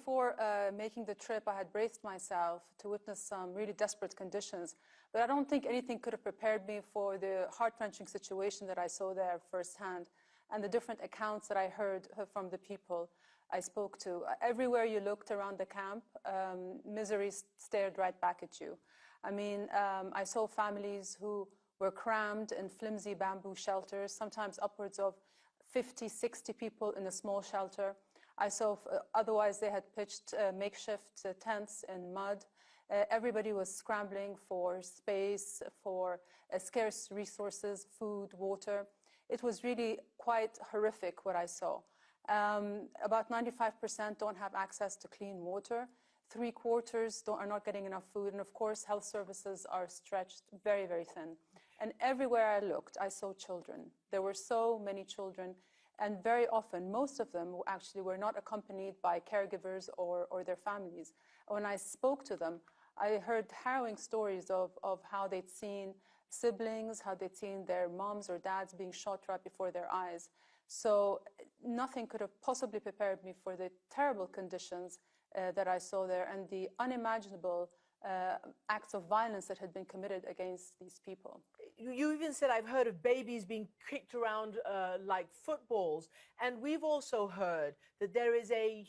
before making the trip, I had braced myself to witness some really desperate conditions, but I don't think anything could have prepared me for the heart-wrenching situation that I saw there firsthand and the different accounts that I heard from the people I spoke to. Everywhere you looked around the camp, misery stared right back at you. I mean, I saw families who were crammed in flimsy bamboo shelters, sometimes upwards of 50, 60 people in a small shelter. I saw, otherwise they had pitched makeshift tents in mud. Everybody was scrambling for space, for scarce resources, food, water. It was really quite horrific what I saw. About 95% don't have access to clean water. 3/4 are not getting enough food. And of course, health services are stretched very, very thin. And everywhere I looked, I saw children. There were so many children. And very often, most of them actually were not accompanied by caregivers or their families. When I spoke to them, I heard harrowing stories of how they'd seen siblings, how they'd seen their moms or dads being shot right before their eyes. So nothing could have possibly prepared me for the terrible conditions that I saw there and the unimaginable acts of violence that had been committed against these people. You even said, I've heard of babies being kicked around like footballs. And we've also heard that there is a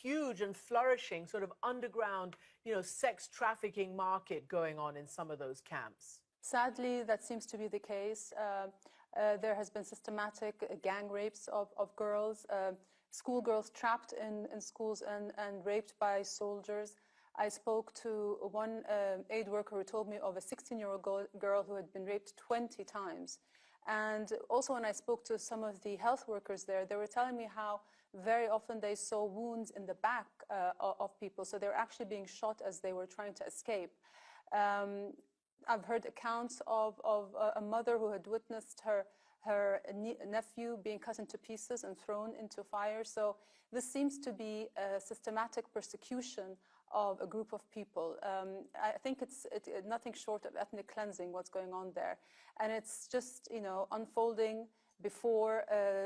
huge and flourishing sort of underground, sex trafficking market going on in some of those camps. Sadly, that seems to be the case. There has been systematic gang rapes of girls, schoolgirls trapped in schools and raped by soldiers. I spoke to one aid worker who told me of a 16-year-old girl who had been raped 20 times. And also when I spoke to some of the health workers there, they were telling me how very often they saw wounds in the back of people. So they were actually being shot as they were trying to escape. I've heard accounts of a mother who had witnessed her nephew being cut into pieces and thrown into fire. So this seems to be a systematic persecution of a group of people. I think it's nothing short of ethnic cleansing what's going on there. And it's just, unfolding before,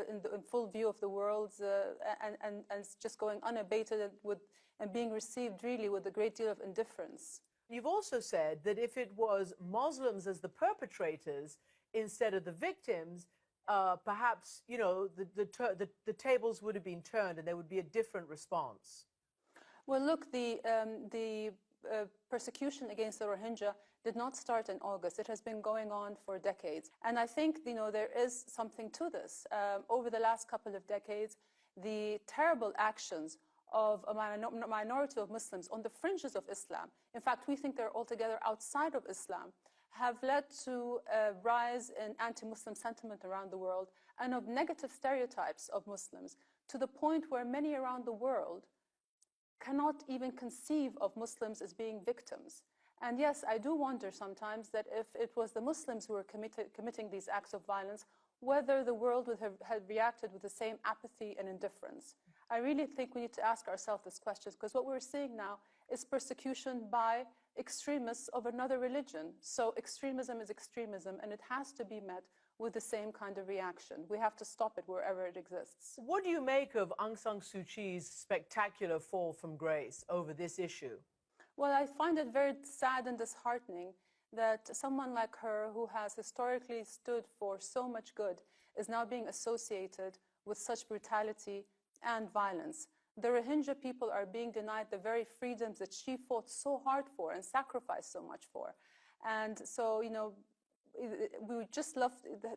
in full view of the world, and it's just going unabated and being received really with a great deal of indifference. You've also said that if it was Muslims as the perpetrators instead of the victims, perhaps, the tables would have been turned and there would be a different response. Well, look, the persecution against the Rohingya did not start in August. It has been going on for decades. And I think, there is something to this. Over the last couple of decades, the terrible actions of a minority of Muslims on the fringes of Islam, in fact, we think they're altogether outside of Islam, have led to a rise in anti-Muslim sentiment around the world and of negative stereotypes of Muslims, to the point where many around the world cannot even conceive of Muslims as being victims. And yes, I do wonder sometimes that if it was the Muslims who were committing these acts of violence, whether the world would have reacted with the same apathy and indifference. I really think we need to ask ourselves this question, because what we're seeing now is persecution by extremists of another religion. So extremism is extremism, and it has to be met with the same kind of reaction. We have to stop it wherever it exists. What do you make of Aung San Suu Kyi's spectacular fall from grace over this issue? Well, I find it very sad and disheartening that someone like her, who has historically stood for so much good, is now being associated with such brutality and violence. The Rohingya people are being denied the very freedoms that she fought so hard for and sacrificed so much for. And so, we would just love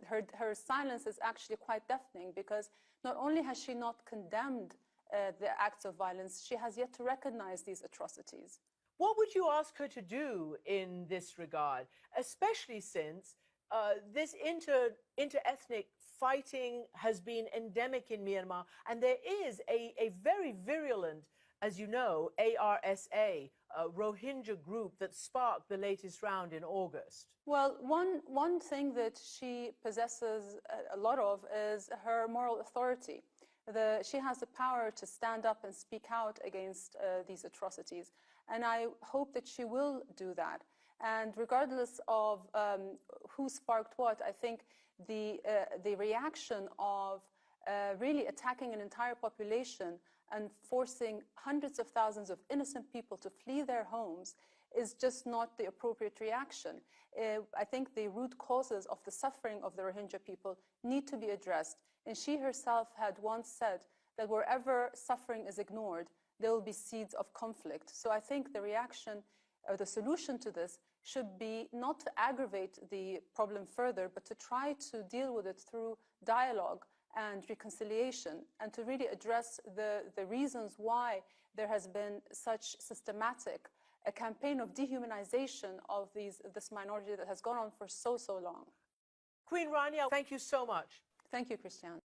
her silence is actually quite deafening, because not only has she not condemned the acts of violence, she has yet to recognize these atrocities. What would you ask her to do in this regard, especially since this inter-ethnic fighting has been endemic in Myanmar, and there is a very virulent, as you know, ARSA, Rohingya group that sparked the latest round in August? Well, one thing that she possesses a lot of is her moral authority. She has the power to stand up and speak out against these atrocities. And I hope that she will do that. And regardless of who sparked what, I think the reaction of really attacking an entire population and forcing hundreds of thousands of innocent people to flee their homes is just not the appropriate reaction. I think the root causes of the suffering of the Rohingya people need to be addressed. And she herself had once said that wherever suffering is ignored, there will be seeds of conflict. So I think the reaction, or the solution to this, should be not to aggravate the problem further, but to try to deal with it through dialogue and reconciliation, and to really address the reasons why there has been such systematic a campaign of dehumanization of this minority that has gone on for so long. Queen Rania, thank you so much. Thank you, Christiane.